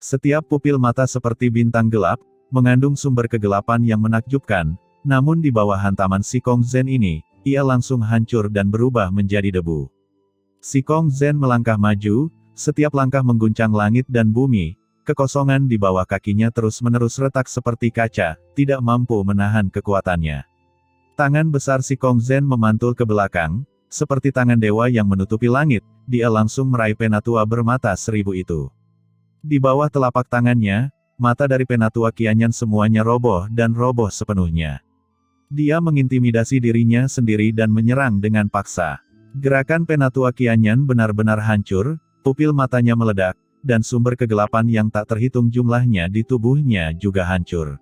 Setiap pupil mata seperti bintang gelap, mengandung sumber kegelapan yang menakjubkan, namun di bawah hantaman Si Kong Zen ini, ia langsung hancur dan berubah menjadi debu. Si Kong Zen melangkah maju, setiap langkah mengguncang langit dan bumi, kekosongan di bawah kakinya terus-menerus retak seperti kaca, tidak mampu menahan kekuatannya. Tangan besar Si Kong Zen memantul ke belakang, seperti tangan dewa yang menutupi langit, dia langsung meraih Penatua bermata 1000 itu. Di bawah telapak tangannya, mata dari Penatua Qianyan semuanya roboh dan roboh sepenuhnya. Dia mengintimidasi dirinya sendiri dan menyerang dengan paksa. Gerakan Penatua Qianyan benar-benar hancur, pupil matanya meledak, dan sumber kegelapan yang tak terhitung jumlahnya di tubuhnya juga hancur.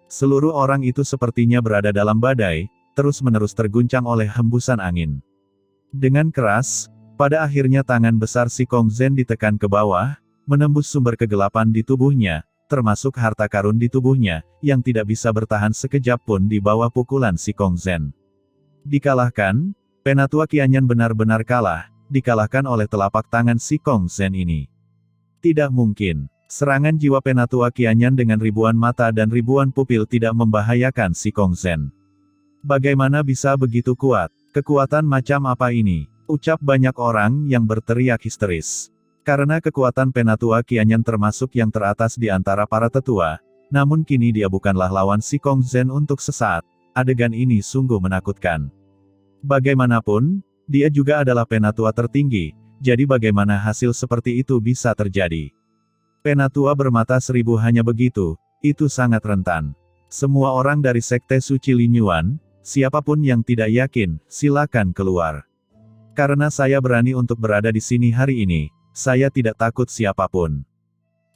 Seluruh orang itu sepertinya berada dalam badai, terus-menerus terguncang oleh hembusan angin. Dengan keras, pada akhirnya tangan besar Si Kong Zen ditekan ke bawah, menembus sumber kegelapan di tubuhnya, termasuk harta karun di tubuhnya, yang tidak bisa bertahan sekejap pun di bawah pukulan Si Kong Zen. Dikalahkan, Penatua Qianyan benar-benar kalah, dikalahkan oleh telapak tangan Si Kong Zen ini. Tidak mungkin, serangan jiwa Penatua Qianyan dengan ribuan mata dan ribuan pupil tidak membahayakan Si Kong Zen. Bagaimana bisa begitu kuat? Kekuatan macam apa ini? Ucap banyak orang yang berteriak histeris. Karena kekuatan Penatua Qianyan termasuk yang teratas di antara para tetua, namun kini dia bukanlah lawan Si Kong Zen untuk sesaat, adegan ini sungguh menakutkan. Bagaimanapun, dia juga adalah Penatua tertinggi, jadi bagaimana hasil seperti itu bisa terjadi? Penatua bermata 1000 hanya begitu, itu sangat rentan. Semua orang dari Sekte Suci Lin Yuan, siapapun yang tidak yakin, silakan keluar. Karena saya berani untuk berada di sini hari ini, saya tidak takut siapapun.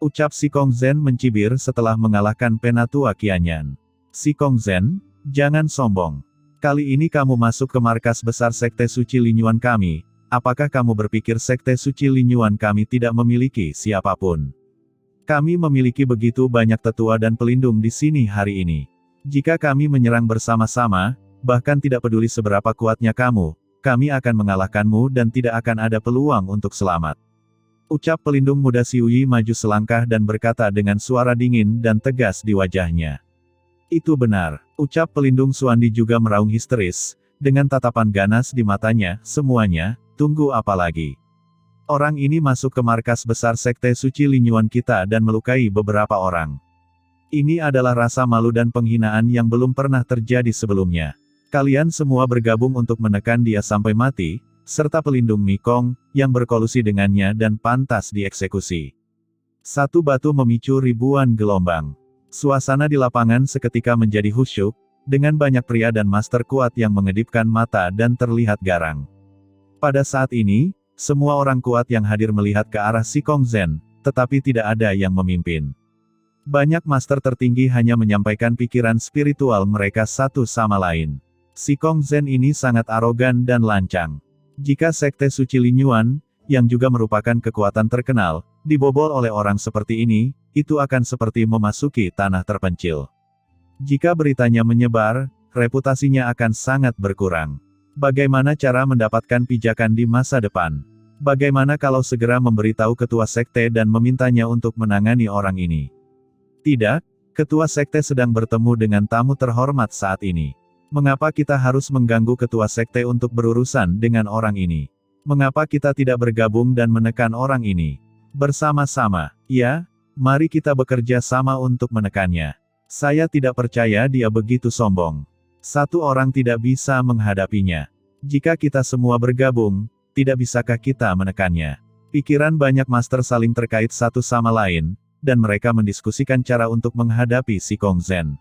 Ucap Si Kong Zen mencibir setelah mengalahkan Penatua Qianyan. Si Kong Zen, jangan sombong. Kali ini kamu masuk ke markas besar Sekte Suci Lin Yuan kami, apakah kamu berpikir Sekte Suci Lin Yuan kami tidak memiliki siapapun? Kami memiliki begitu banyak tetua dan pelindung di sini hari ini. Jika kami menyerang bersama-sama, bahkan tidak peduli seberapa kuatnya kamu, kami akan mengalahkanmu dan tidak akan ada peluang untuk selamat. Ucap pelindung muda Xiuyi maju selangkah dan berkata dengan suara dingin dan tegas di wajahnya. Itu benar, ucap pelindung Xuandi juga meraung histeris, dengan tatapan ganas di matanya, semuanya, tunggu apa lagi? Orang ini masuk ke markas besar Sekte Suci Lin Yuan kita dan melukai beberapa orang. Ini adalah rasa malu dan penghinaan yang belum pernah terjadi sebelumnya. Kalian semua bergabung untuk menekan dia sampai mati, serta pelindung Mi Kong, yang berkolusi dengannya dan pantas dieksekusi. Satu batu memicu ribuan gelombang. Suasana di lapangan seketika menjadi khusyuk, dengan banyak pria dan master kuat yang mengedipkan mata dan terlihat garang. Pada saat ini, semua orang kuat yang hadir melihat ke arah Si Kong Zen, tetapi tidak ada yang memimpin. Banyak master tertinggi hanya menyampaikan pikiran spiritual mereka satu sama lain. Si Kong Zen ini sangat arogan dan lancang. Jika Sekte Suci Lin Yuan, yang juga merupakan kekuatan terkenal, dibobol oleh orang seperti ini, itu akan seperti memasuki tanah terpencil. Jika beritanya menyebar, reputasinya akan sangat berkurang. Bagaimana cara mendapatkan pijakan di masa depan? Bagaimana kalau segera memberitahu ketua sekte dan memintanya untuk menangani orang ini? Tidak, ketua sekte sedang bertemu dengan tamu terhormat saat ini. Mengapa kita harus mengganggu ketua sekte untuk berurusan dengan orang ini? Mengapa kita tidak bergabung dan menekan orang ini? Bersama-sama, ya, mari kita bekerja sama untuk menekannya. Saya tidak percaya dia begitu sombong. Satu orang tidak bisa menghadapinya. Jika kita semua bergabung, tidak bisakah kita menekannya? Pikiran banyak master saling terkait satu sama lain, dan mereka mendiskusikan cara untuk menghadapi Si Kong Zen.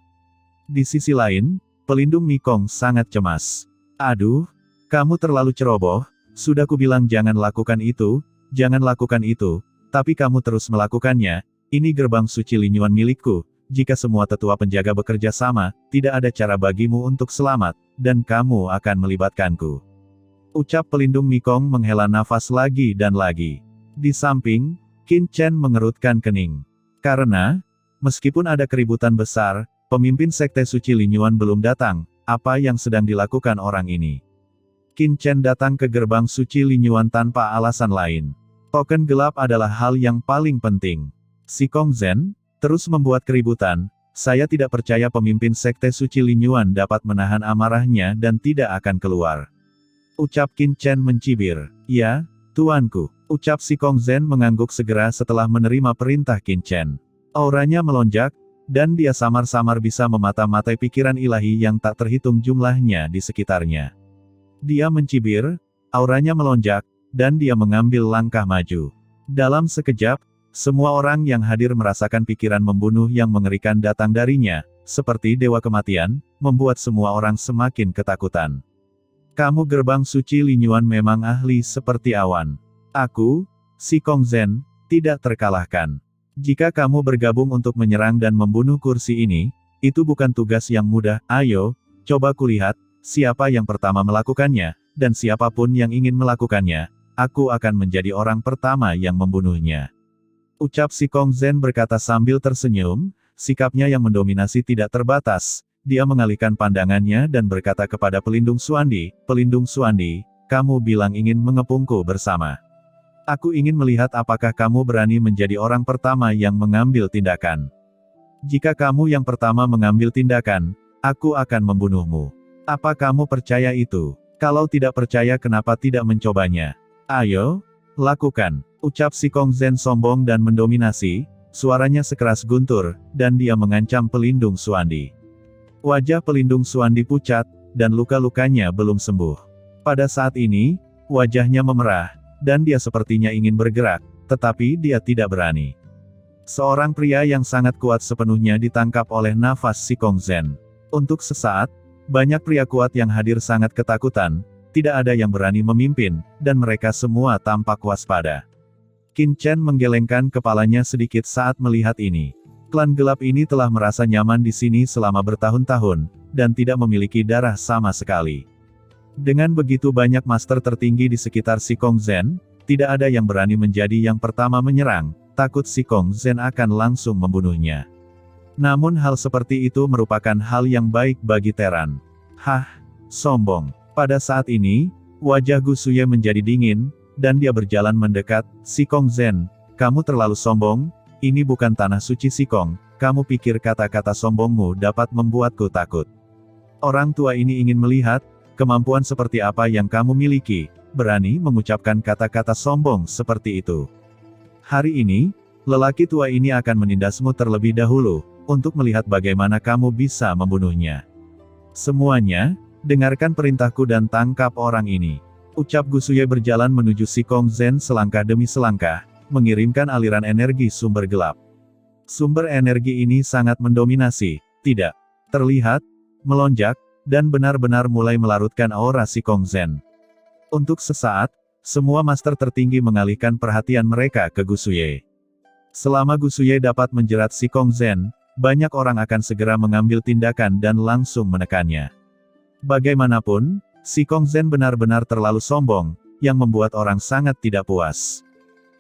Di sisi lain, pelindung Mi Kong sangat cemas. Aduh, kamu terlalu ceroboh, sudah kubilang jangan lakukan itu, tapi kamu terus melakukannya. Ini gerbang suci Lin Yuan milikku, jika semua tetua penjaga bekerja sama, tidak ada cara bagimu untuk selamat, dan kamu akan melibatkanku. Ucap pelindung Mi Kong menghela nafas lagi dan lagi. Di samping, Qin Chen mengerutkan kening. Karena, meskipun ada keributan besar, pemimpin Sekte Suci Lin Yuan belum datang, apa yang sedang dilakukan orang ini? Qin Chen datang ke gerbang suci Lin Yuan tanpa alasan lain. Token gelap adalah hal yang paling penting. Si Kongzhen terus membuat keributan. Saya tidak percaya pemimpin Sekte Suci Linyuan dapat menahan amarahnya dan tidak akan keluar. Ucap Qin Chen mencibir. Ya, tuanku. Ucap si Kongzhen mengangguk segera setelah menerima perintah Qin Chen. Auranya melonjak, dan dia samar-samar bisa memata-matai pikiran ilahi yang tak terhitung jumlahnya di sekitarnya. Dia mencibir, auranya melonjak, dan dia mengambil langkah maju. Dalam sekejap, semua orang yang hadir merasakan pikiran membunuh yang mengerikan datang darinya, seperti dewa kematian, membuat semua orang semakin ketakutan. Kamu gerbang suci Linyuan memang ahli seperti awan. Aku, si Kongzhen, tidak terkalahkan. Jika kamu bergabung untuk menyerang dan membunuh kursi ini, itu bukan tugas yang mudah. Ayo, coba kulihat, siapa yang pertama melakukannya, dan siapapun yang ingin melakukannya, aku akan menjadi orang pertama yang membunuhnya. Ucap si Kongzhen berkata sambil tersenyum, sikapnya yang mendominasi tidak terbatas. Dia mengalihkan pandangannya dan berkata kepada Pelindung Xuandi, "Pelindung Xuandi, kamu bilang ingin mengepungku bersama. Aku ingin melihat apakah kamu berani menjadi orang pertama yang mengambil tindakan. Jika kamu yang pertama mengambil tindakan, aku akan membunuhmu. Apa kamu percaya itu? Kalau tidak percaya kenapa tidak mencobanya? Ayo, lakukan." Ucap si Kongzhen sombong dan mendominasi, suaranya sekeras guntur, dan dia mengancam Pelindung Xuandi. Wajah Pelindung Xuandi pucat, dan luka-lukanya belum sembuh. Pada saat ini, wajahnya memerah, dan dia sepertinya ingin bergerak, tetapi dia tidak berani. Seorang pria yang sangat kuat sepenuhnya ditangkap oleh nafas si Kongzhen. Untuk sesaat, banyak pria kuat yang hadir sangat ketakutan, tidak ada yang berani memimpin, dan mereka semua tampak waspada. Qin Chen menggelengkan kepalanya sedikit saat melihat ini. Klan gelap ini telah merasa nyaman di sini selama bertahun-tahun, dan tidak memiliki darah sama sekali. Dengan begitu banyak master tertinggi di sekitar si Kongzhen, tidak ada yang berani menjadi yang pertama menyerang, takut si Kongzhen akan langsung membunuhnya. Namun hal seperti itu merupakan hal yang baik bagi Teran. Hah, sombong. Pada saat ini, wajah Gu Suye menjadi dingin, dan dia berjalan mendekat. Si Kongzhen, kamu terlalu sombong, ini bukan tanah suci Sikong, kamu pikir kata-kata sombongmu dapat membuatku takut. Orang tua ini ingin melihat, kemampuan seperti apa yang kamu miliki, berani mengucapkan kata-kata sombong seperti itu. Hari ini, lelaki tua ini akan menindasmu terlebih dahulu, untuk melihat bagaimana kamu bisa membunuhnya. Semuanya, dengarkan perintahku dan tangkap orang ini. Ucap Gu Suye berjalan menuju si Kongzhen selangkah demi selangkah, mengirimkan aliran energi sumber gelap. Sumber energi ini sangat mendominasi, tidak terlihat, melonjak, dan benar-benar mulai melarutkan aura si Kongzhen. Untuk sesaat, semua master tertinggi mengalihkan perhatian mereka ke Gu Suye. Selama Gu Suye dapat menjerat si Kongzhen, banyak orang akan segera mengambil tindakan dan langsung menekannya. Bagaimanapun, si Kongzhen benar-benar terlalu sombong, yang membuat orang sangat tidak puas.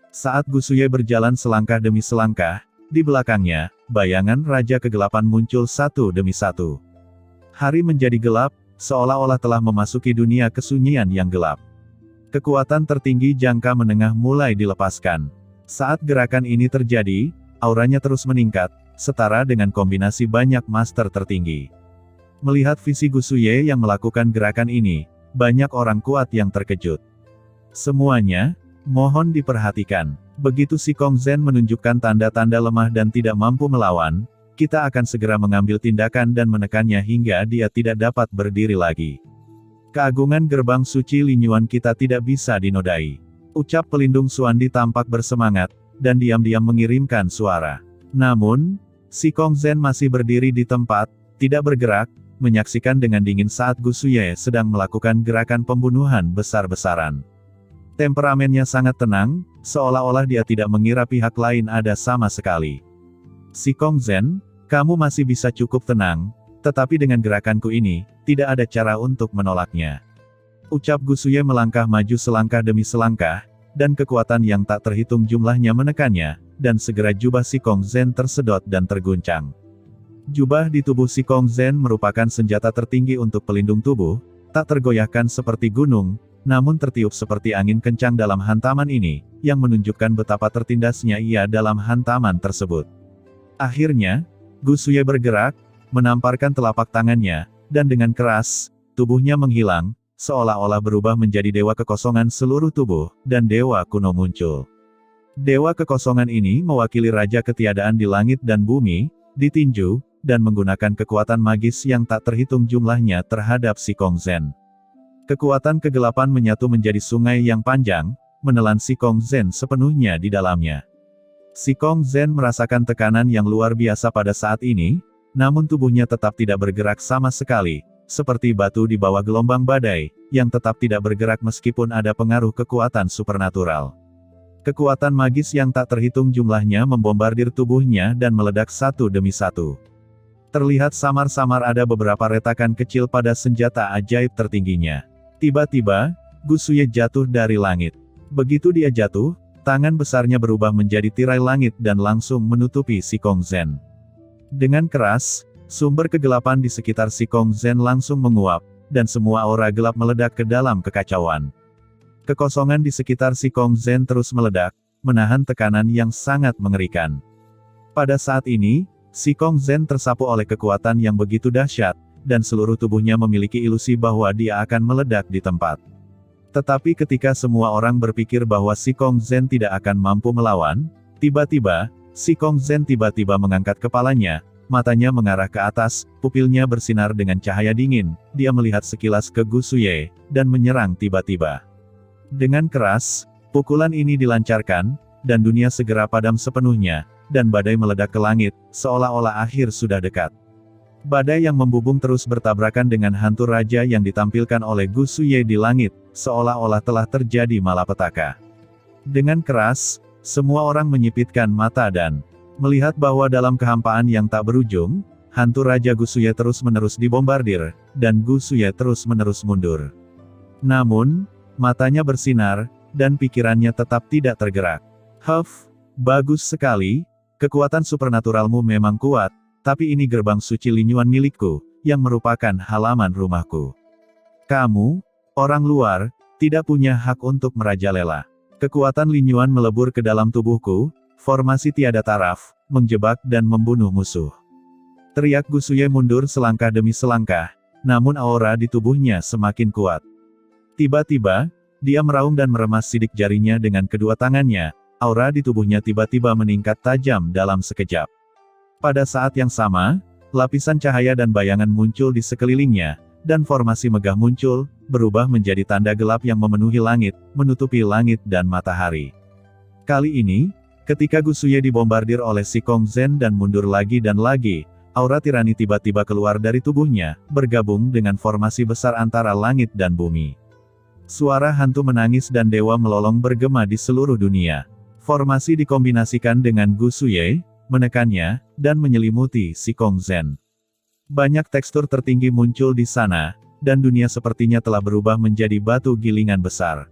Saat Gu Suye berjalan selangkah demi selangkah, di belakangnya, bayangan Raja Kegelapan muncul satu demi satu. Hari menjadi gelap, seolah-olah telah memasuki dunia kesunyian yang gelap. Kekuatan tertinggi jangka menengah mulai dilepaskan. Saat gerakan ini terjadi, auranya terus meningkat, setara dengan kombinasi banyak master tertinggi. Melihat visi Gu Suye yang melakukan gerakan ini, banyak orang kuat yang terkejut. Semuanya, mohon diperhatikan. Begitu si Kongzhen menunjukkan tanda-tanda lemah dan tidak mampu melawan, kita akan segera mengambil tindakan dan menekannya hingga dia tidak dapat berdiri lagi. Keagungan gerbang suci Linyuan kita tidak bisa dinodai. Ucap Pelindung Xuandi tampak bersemangat, dan diam-diam mengirimkan suara. Namun, si Kongzhen masih berdiri di tempat, tidak bergerak, menyaksikan dengan dingin saat Gu Suye sedang melakukan gerakan pembunuhan besar-besaran. Temperamennya sangat tenang, seolah-olah dia tidak mengira pihak lain ada sama sekali. Si Kongzhen, kamu masih bisa cukup tenang, tetapi dengan gerakanku ini, tidak ada cara untuk menolaknya. Ucap Gu Suye melangkah maju selangkah demi selangkah, dan kekuatan yang tak terhitung jumlahnya menekannya, dan segera jubah si Kongzhen tersedot dan terguncang. Jubah di tubuh si Kongzhen merupakan senjata tertinggi untuk pelindung tubuh, tak tergoyahkan seperti gunung, namun tertiup seperti angin kencang dalam hantaman ini, yang menunjukkan betapa tertindasnya ia dalam hantaman tersebut. Akhirnya, Gusuye bergerak, menamparkan telapak tangannya, dan dengan keras, tubuhnya menghilang, seolah-olah berubah menjadi dewa kekosongan seluruh tubuh, dan dewa kuno muncul. Dewa kekosongan ini mewakili raja ketiadaan di langit dan bumi, ditinju, dan menggunakan kekuatan magis yang tak terhitung jumlahnya terhadap Si Kongzen. Kekuatan kegelapan menyatu menjadi sungai yang panjang, menelan Si Kongzen sepenuhnya di dalamnya. Si Kongzen merasakan tekanan yang luar biasa pada saat ini, namun tubuhnya tetap tidak bergerak sama sekali, seperti batu di bawah gelombang badai, yang tetap tidak bergerak meskipun ada pengaruh kekuatan supernatural. Kekuatan magis yang tak terhitung jumlahnya membombardir tubuhnya dan meledak satu demi satu. Terlihat samar-samar ada beberapa retakan kecil pada senjata ajaib tertingginya. Tiba-tiba, Gusuye jatuh dari langit. Begitu dia jatuh, tangan besarnya berubah menjadi tirai langit dan langsung menutupi Si Kongzen. Dengan keras, sumber kegelapan di sekitar Si Kongzen langsung menguap, dan semua aura gelap meledak ke dalam kekacauan. Kekosongan di sekitar Si Kongzen terus meledak, menahan tekanan yang sangat mengerikan. Pada saat ini, Si Kongzen tersapu oleh kekuatan yang begitu dahsyat, dan seluruh tubuhnya memiliki ilusi bahwa dia akan meledak di tempat. Tetapi ketika semua orang berpikir bahwa Si Kongzen tidak akan mampu melawan, tiba-tiba, Si Kongzen tiba-tiba mengangkat kepalanya, matanya mengarah ke atas, pupilnya bersinar dengan cahaya dingin, dia melihat sekilas ke Gusuye, dan menyerang tiba-tiba. Dengan keras, pukulan ini dilancarkan, dan dunia segera padam sepenuhnya, dan badai meledak ke langit, seolah-olah akhir sudah dekat. Badai yang membubung terus bertabrakan dengan hantu raja yang ditampilkan oleh Gusuye di langit, seolah-olah telah terjadi malapetaka. Dengan keras, semua orang menyipitkan mata dan melihat bahwa dalam kehampaan yang tak berujung, hantu raja Gusuye terus-menerus dibombardir, dan Gusuye terus-menerus mundur. Namun, matanya bersinar, dan pikirannya tetap tidak tergerak. Bagus sekali. Kekuatan supernaturalmu memang kuat, tapi ini gerbang suci Linyuan milikku, yang merupakan halaman rumahku. Kamu, orang luar, tidak punya hak untuk merajalela. Kekuatan Linyuan melebur ke dalam tubuhku, formasi tiada taraf, menjebak dan membunuh musuh. Teriak Gusuye mundur selangkah demi selangkah, namun aura di tubuhnya semakin kuat. Tiba-tiba, dia meraung dan meremas sidik jarinya dengan kedua tangannya. Aura di tubuhnya tiba-tiba meningkat tajam dalam sekejap. Pada saat yang sama, lapisan cahaya dan bayangan muncul di sekelilingnya, dan formasi megah muncul, berubah menjadi tanda gelap yang memenuhi langit, menutupi langit dan matahari. Kali ini, ketika Gusuye dibombardir oleh Si Kongzen dan mundur lagi dan lagi, aura tirani tiba-tiba keluar dari tubuhnya, bergabung dengan formasi besar antara langit dan bumi. Suara hantu menangis dan dewa melolong bergema di seluruh dunia. Formasi dikombinasikan dengan Gusuye, menekannya, dan menyelimuti Si Kongzen. Banyak tekstur tertinggi muncul di sana, dan dunia sepertinya telah berubah menjadi batu gilingan besar.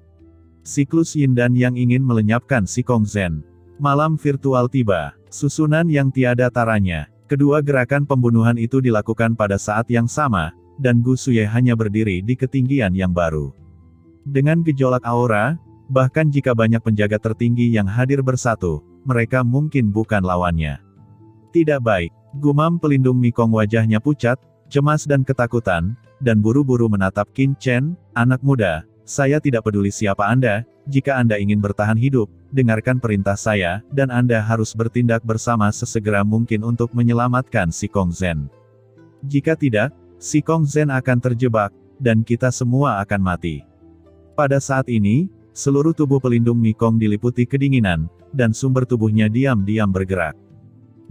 Siklus yin dan yang ingin melenyapkan Si Kongzen. Malam virtual tiba, susunan yang tiada taranya. Kedua gerakan pembunuhan itu dilakukan pada saat yang sama, dan Gusuye hanya berdiri di ketinggian yang baru. Dengan gejolak aura, bahkan jika banyak penjaga tertinggi yang hadir bersatu, mereka mungkin bukan lawannya. Tidak baik, gumam pelindung Mikong, wajahnya pucat, cemas dan ketakutan, dan buru-buru menatap Qin Chen. Anak muda, saya tidak peduli siapa Anda, jika Anda ingin bertahan hidup, dengarkan perintah saya, dan Anda harus bertindak bersama sesegera mungkin untuk menyelamatkan Si Kongzen. Jika tidak, Si Kongzen akan terjebak, dan kita semua akan mati. Pada saat ini, seluruh tubuh pelindung Mikong diliputi kedinginan, dan sumber tubuhnya diam-diam bergerak.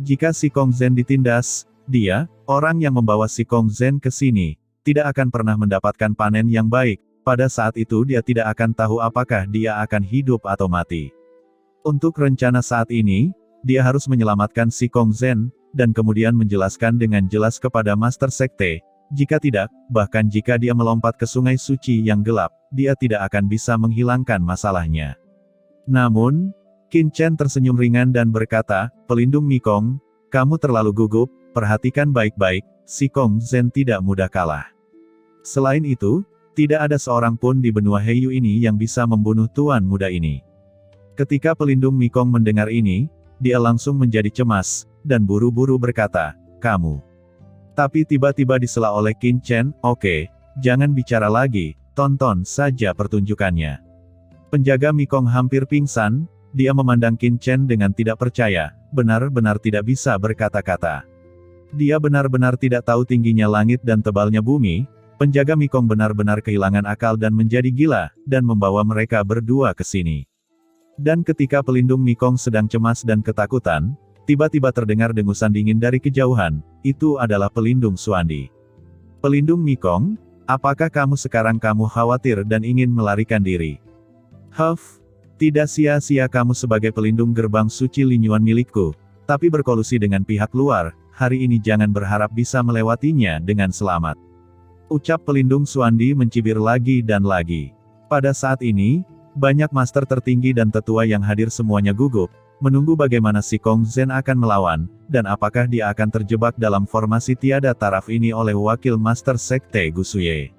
Jika Si Kongzen ditindas, dia, orang yang membawa Si Kongzen ke sini, tidak akan pernah mendapatkan panen yang baik. Pada saat itu dia tidak akan tahu apakah dia akan hidup atau mati. Untuk rencana saat ini, dia harus menyelamatkan Si Kongzen, dan kemudian menjelaskan dengan jelas kepada Master Sekte. Jika tidak, bahkan jika dia melompat ke sungai suci yang gelap, dia tidak akan bisa menghilangkan masalahnya. Namun, Qin Chen tersenyum ringan dan berkata, pelindung Mikong, kamu terlalu gugup, perhatikan baik-baik, Si Kongzen tidak mudah kalah. Selain itu, Tidak ada seorang pun di benua Heiyu ini yang bisa membunuh tuan muda ini. Ketika pelindung Mikong mendengar ini, dia langsung menjadi cemas, dan buru-buru berkata, kamu. Tapi tiba-tiba disela oleh Qin Chen, oke, jangan bicara lagi, tonton saja pertunjukannya. Penjaga Mikong hampir pingsan, dia memandang Qin Chen dengan tidak percaya, benar-benar tidak bisa berkata-kata. Dia benar-benar tidak tahu tingginya langit dan tebalnya bumi. Penjaga Mikong benar-benar kehilangan akal dan menjadi gila, dan membawa mereka berdua ke sini. Dan ketika pelindung Mikong sedang cemas dan ketakutan, tiba-tiba terdengar dengusan dingin dari kejauhan, itu adalah pelindung Xuandi. Pelindung Mikong, apakah kamu sekarang khawatir dan ingin melarikan diri? Huff, tidak sia-sia kamu sebagai pelindung gerbang suci Linyuan milikku, tapi berkolusi dengan pihak luar, hari ini jangan berharap bisa melewatinya dengan selamat. Ucap pelindung Xuandi mencibir lagi dan lagi. Pada saat ini, banyak master tertinggi dan tetua yang hadir semuanya gugup, menunggu bagaimana si Kong Zhen akan melawan, dan apakah dia akan terjebak dalam formasi tiada taraf ini oleh wakil master sekte Gusuye.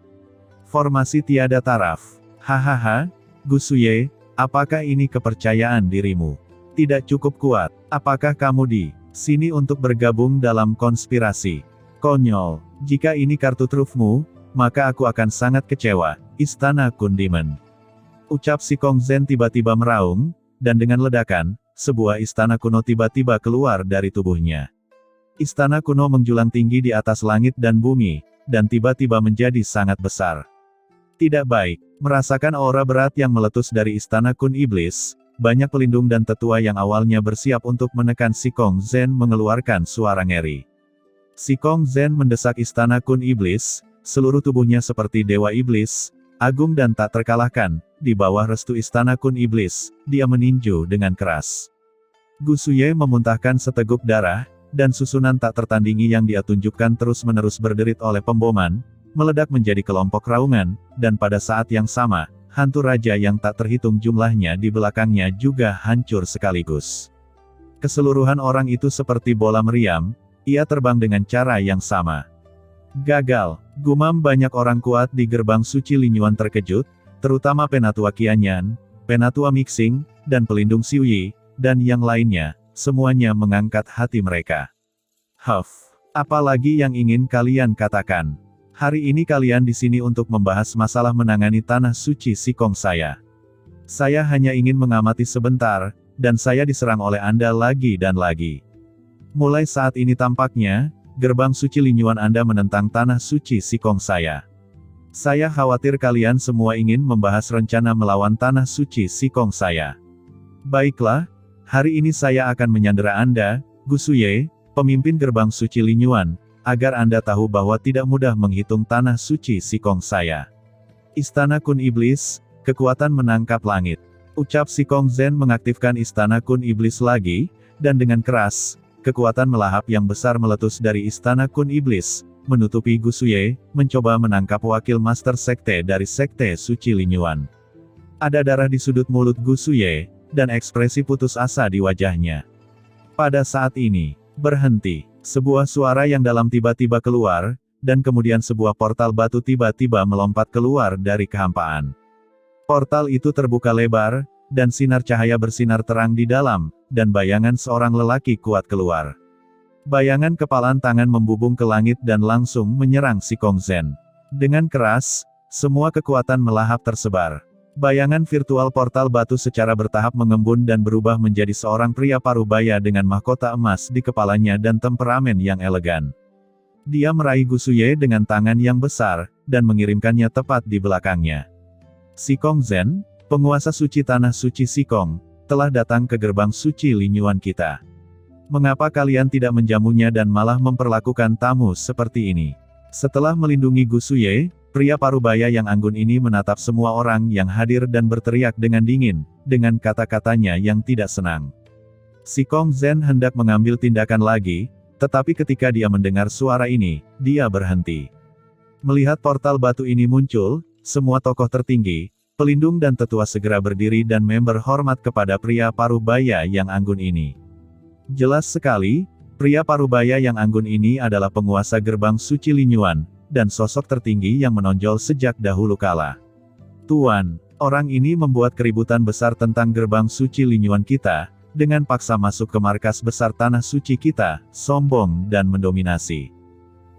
Formasi tiada taraf. Hahaha, Gusuye, apakah ini kepercayaan dirimu? Tidak cukup kuat. Apakah kamu di sini untuk bergabung dalam konspirasi? Konyol. Jika ini kartu trufmu, maka aku akan sangat kecewa. Istana Kundimen. Ucap si Kong Zhen tiba-tiba meraung, dan dengan ledakan, sebuah istana kuno tiba-tiba keluar dari tubuhnya. Istana kuno menjulang tinggi di atas langit dan bumi, dan tiba-tiba menjadi sangat besar. Tidak baik, merasakan aura berat yang meletus dari istana Kun Iblis, banyak pelindung dan tetua yang awalnya bersiap untuk menekan si Kong Zhen mengeluarkan suara ngeri. Si Kong Zhen mendesak istana Kun Iblis, seluruh tubuhnya seperti dewa iblis, agung dan tak terkalahkan, di bawah restu istana Kun Iblis, dia meninju dengan keras. Gusuye memuntahkan seteguk darah, dan susunan tak tertandingi yang dia tunjukkan terus-menerus berderit oleh pemboman, meledak menjadi kelompok raungan, dan pada saat yang sama, hantu raja yang tak terhitung jumlahnya di belakangnya juga hancur sekaligus. Keseluruhan orang itu seperti bola meriam, ia terbang dengan cara yang sama. Gagal, gumam banyak orang kuat di gerbang suci Linyuan terkejut, terutama Penatua Qianyan, Penatua Mixing, dan pelindung Xiuyi, dan yang lainnya, semuanya mengangkat hati mereka. Huff, apalagi yang ingin kalian katakan? Hari ini kalian di sini untuk membahas masalah menangani tanah suci Sikong saya. Saya hanya ingin mengamati sebentar, dan saya diserang oleh Anda lagi dan lagi. Mulai saat ini tampaknya, gerbang suci Linyuan Anda menentang tanah suci Sikong saya. Saya khawatir kalian semua ingin membahas rencana melawan tanah suci Sikong saya. Baiklah, hari ini saya akan menyandera Anda, Gusuye, pemimpin gerbang suci Linyuan, agar Anda tahu bahwa tidak mudah menghitung tanah suci Sikong saya. Istana Kun Iblis, kekuatan menangkap langit. Ucap si Kong Zhen mengaktifkan istana Kun Iblis lagi, dan dengan keras, kekuatan melahap yang besar meletus dari istana Kun Iblis, menutupi Gusuye, mencoba menangkap wakil master sekte dari sekte suci Linyuan. Ada darah di sudut mulut Gusuye, dan ekspresi putus asa di wajahnya. Pada saat ini, berhenti. Sebuah suara yang dalam tiba-tiba keluar, dan kemudian sebuah portal batu tiba-tiba melompat keluar dari kehampaan. Portal itu terbuka lebar, dan sinar cahaya bersinar terang di dalam, dan bayangan seorang lelaki kuat keluar. Bayangan kepalan tangan membubung ke langit dan langsung menyerang si Kong Zhen. Dengan keras, semua kekuatan melahap tersebar. Bayangan virtual portal batu secara bertahap mengembun dan berubah menjadi seorang pria parubaya dengan mahkota emas di kepalanya dan temperamen yang elegan. Dia meraih Gusuye dengan tangan yang besar, dan mengirimkannya tepat di belakangnya. Si Kong Zhen, penguasa suci tanah suci Sikong, telah datang ke gerbang suci Linyuan kita. Mengapa kalian tidak menjamunya dan malah memperlakukan tamu seperti ini? Setelah melindungi Gusuye, pria parubaya yang anggun ini menatap semua orang yang hadir dan berteriak dengan dingin, dengan kata-katanya yang tidak senang. Si Kong Zhen hendak mengambil tindakan lagi, tetapi ketika dia mendengar suara ini, dia berhenti. Melihat portal batu ini muncul, semua tokoh tertinggi, pelindung dan tetua segera berdiri dan member hormat kepada pria parubaya yang anggun ini. Jelas sekali, pria parubaya yang anggun ini adalah penguasa gerbang suci Linyuan, dan sosok tertinggi yang menonjol sejak dahulu kala. Tuan, orang ini membuat keributan besar tentang gerbang suci Linyuan kita, dengan paksa masuk ke markas besar tanah suci kita, sombong dan mendominasi.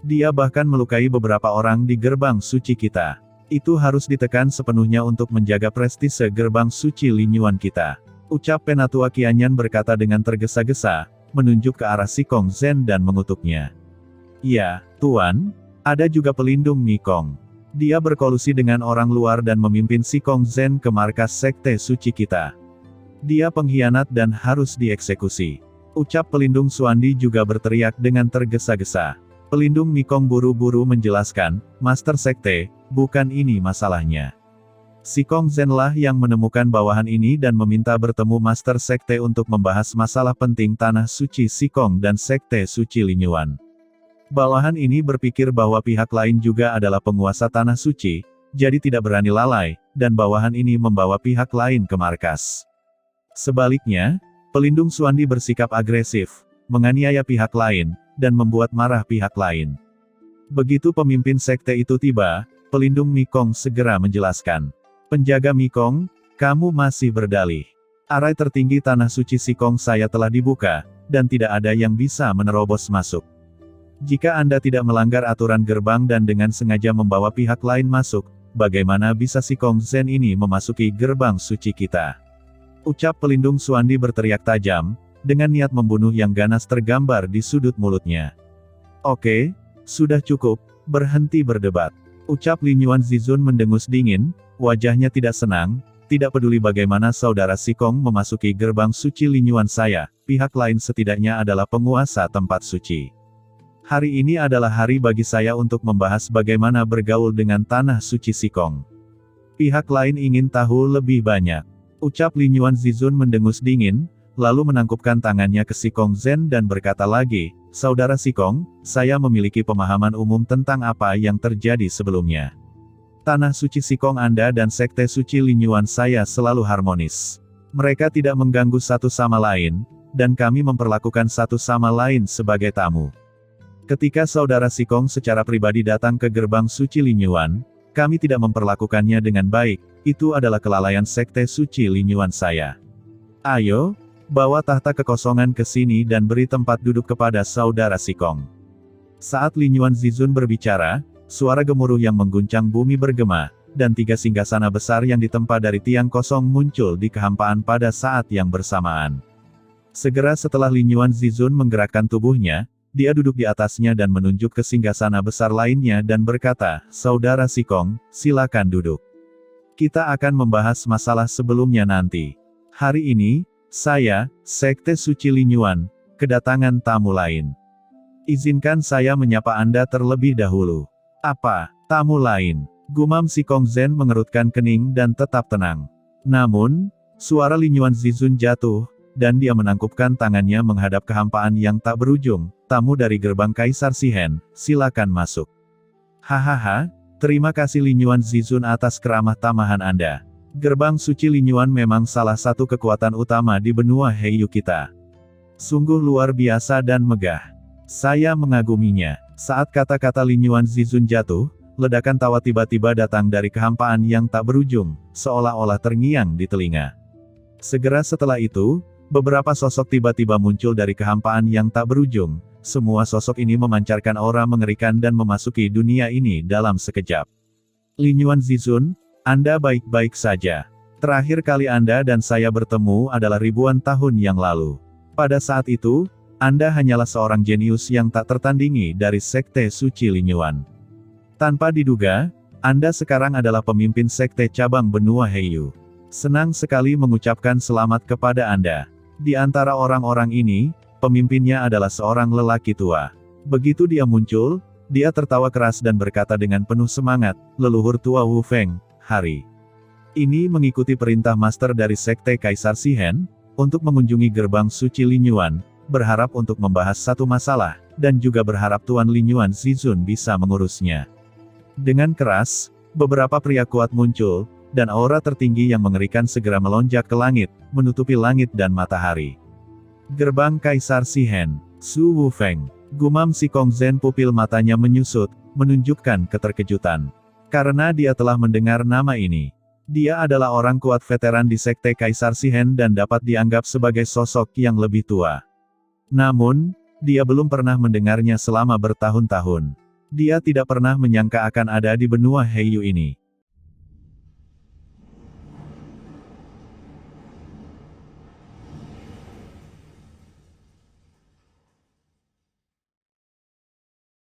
Dia bahkan melukai beberapa orang di gerbang suci kita. Itu harus ditekan sepenuhnya untuk menjaga prestise gerbang suci Linyuan kita. Ucap Penatua Qianyan berkata dengan tergesa-gesa, menunjuk ke arah Sikong Zen dan mengutuknya. Ya, Tuan, ada juga pelindung Mikong. Dia berkolusi dengan orang luar dan memimpin Sikong Zen ke markas sekte suci kita. Dia pengkhianat dan harus dieksekusi. Ucap pelindung Xuandi juga berteriak dengan tergesa-gesa. Pelindung Mikong buru-buru menjelaskan, Master Sekte, bukan ini masalahnya. Sikong Zenlah yang menemukan bawahan ini dan meminta bertemu Master Sekte untuk membahas masalah penting tanah suci Sikong dan Sekte suci Linyuan. Bawahan ini berpikir bahwa pihak lain juga adalah penguasa tanah suci, jadi tidak berani lalai, dan bawahan ini membawa pihak lain ke markas. Sebaliknya, pelindung Xuandi bersikap agresif, menganiaya pihak lain, dan membuat marah pihak lain. Begitu pemimpin sekte itu tiba, pelindung Mikong segera menjelaskan. Penjaga Mikong, kamu masih berdalih. Arai tertinggi tanah suci Sikong saya telah dibuka, dan tidak ada yang bisa menerobos masuk. Jika Anda tidak melanggar aturan gerbang dan dengan sengaja membawa pihak lain masuk, bagaimana bisa Sikong Zen ini memasuki gerbang suci kita? Ucap pelindung Xuandi berteriak tajam, dengan niat membunuh yang ganas tergambar di sudut mulutnya. Oke, sudah cukup, berhenti berdebat. Ucap Linyuan Zizun mendengus dingin, wajahnya tidak senang, tidak peduli bagaimana saudara Sikong memasuki gerbang suci Linyuan saya, pihak lain setidaknya adalah penguasa tempat suci. Hari ini adalah hari bagi saya untuk membahas bagaimana bergaul dengan tanah suci Sikong. Pihak lain ingin tahu lebih banyak. Ucap Linyuan Zizun mendengus dingin, lalu menangkupkan tangannya ke Sikong Zen dan berkata lagi, Saudara Sikong, saya memiliki pemahaman umum tentang apa yang terjadi sebelumnya. Tanah suci Sikong Anda dan sekte suci Linyuan saya selalu harmonis. Mereka tidak mengganggu satu sama lain, dan kami memperlakukan satu sama lain sebagai tamu. Ketika saudara Sikong secara pribadi datang ke gerbang suci Linyuan, kami tidak memperlakukannya dengan baik, itu adalah kelalaian sekte suci Linyuan saya. Ayo, bawa tahta kekosongan ke sini dan beri tempat duduk kepada saudara Sikong. Saat Linyuan Zizun berbicara, suara gemuruh yang mengguncang bumi bergema, dan 3 singgasana besar yang ditempa dari tiang kosong muncul di kehampaan pada saat yang bersamaan. Segera setelah Linyuan Zizun menggerakkan tubuhnya, dia duduk di atasnya dan menunjuk ke singgasana besar lainnya dan berkata, Saudara Sikong, silakan duduk. Kita akan membahas masalah sebelumnya nanti. Hari ini, saya, Sekte Suci Linyuan, kedatangan tamu lain. Izinkan saya menyapa Anda terlebih dahulu. Apa, tamu lain? Gumam Sikong Zen mengerutkan kening dan tetap tenang. Namun, suara Linyuan Zizun jatuh, dan dia menangkupkan tangannya menghadap kehampaan yang tak berujung. Tamu dari gerbang Kaisar Shihen, silakan masuk. Hahaha, terima kasih Linyuan Zizun atas keramah tamahan Anda. Gerbang suci Linyuan memang salah satu kekuatan utama di benua Heiyu kita. Sungguh luar biasa dan megah. Saya mengaguminya. Saat kata-kata Linyuan Zizun jatuh, ledakan tawa tiba-tiba datang dari kehampaan yang tak berujung, seolah-olah terngiang di telinga. Segera setelah itu, beberapa sosok tiba-tiba muncul dari kehampaan yang tak berujung. Semua sosok ini memancarkan aura mengerikan dan memasuki dunia ini dalam sekejap. Linyuan Zizun, Anda baik-baik saja. Terakhir kali Anda dan saya bertemu adalah ribuan tahun yang lalu. Pada saat itu, Anda hanyalah seorang jenius yang tak tertandingi dari Sekte Suci Linyuan. Tanpa diduga, Anda sekarang adalah pemimpin Sekte cabang benua Heiyu. Senang sekali mengucapkan selamat kepada Anda. Di antara orang-orang ini, pemimpinnya adalah seorang lelaki tua. Begitu dia muncul, dia tertawa keras dan berkata dengan penuh semangat, leluhur tua Wu Feng, hari ini mengikuti perintah master dari Sekte Kaisar Shihen, untuk mengunjungi gerbang suci Linyuan, berharap untuk membahas satu masalah, dan juga berharap Tuan Linyuan Zizun bisa mengurusnya. Dengan keras, beberapa pria kuat muncul, dan aura tertinggi yang mengerikan segera melonjak ke langit, menutupi langit dan matahari. Gerbang Kaisar Shihen, Su Wu Feng. Gumam si Kong Zhen, pupil matanya menyusut, menunjukkan keterkejutan. Karena dia telah mendengar nama ini. Dia adalah orang kuat veteran di Sekte Kaisar Shihen dan dapat dianggap sebagai sosok yang lebih tua. Namun, dia belum pernah mendengarnya selama bertahun-tahun. Dia tidak pernah menyangka akan ada di benua Heiyu ini.